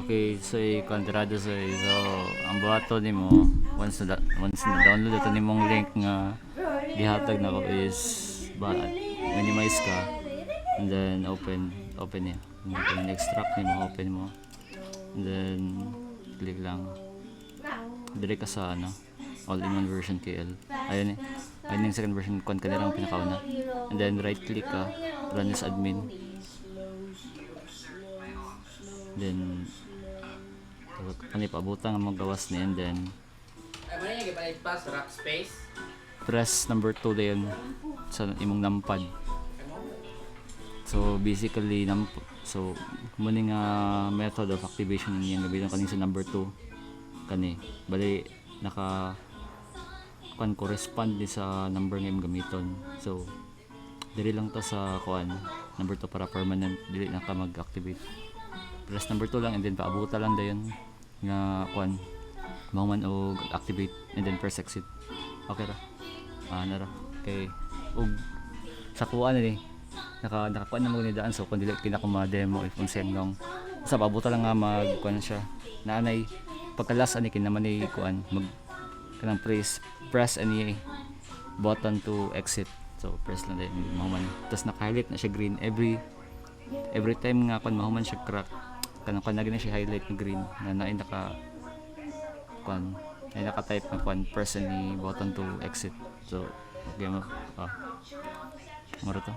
Okay, so kontrado sa so ang buhato nimo once na download ito nimong link nga gihatag nako is ba minimize ka and then open niya. And then extract nimo, open mo. And then click lang. Dire ka sa all-in-one version KL. Ayun ayun yung second version kon kanirang pinakauna. And then right click ka, run as admin. Then ano paabutan nga magawas niya and then press number 2 dayon sa imong numpad. So basically so muni nga method of activation niya gabiton kani sa number 2 kani bali naka kan correspond ni sa number nga imong gamiton. So dili lang ta sa kuan number 2 para permanent dili na ka mag-activate. Press number 2 lang and then paabuta lang dayon nga kuan man og activate and then press exit. Okay ra. Nara. Okay. Og sa kuan ni nakakuan na mo ni daan so kun dili kinaka-demo if unsay ngang sa paabuta lang nga mag kuan siya. Naanay pagka-last ani kinaman ni kuan mag kanang press any button to exit. So press lang dayon man. Tapos naka-highlight na siya green every time nga kun mahuman siya crack kanang kan na siya highlight na green na naay naka-type na kuan press any button to exit. So okay mo moro to.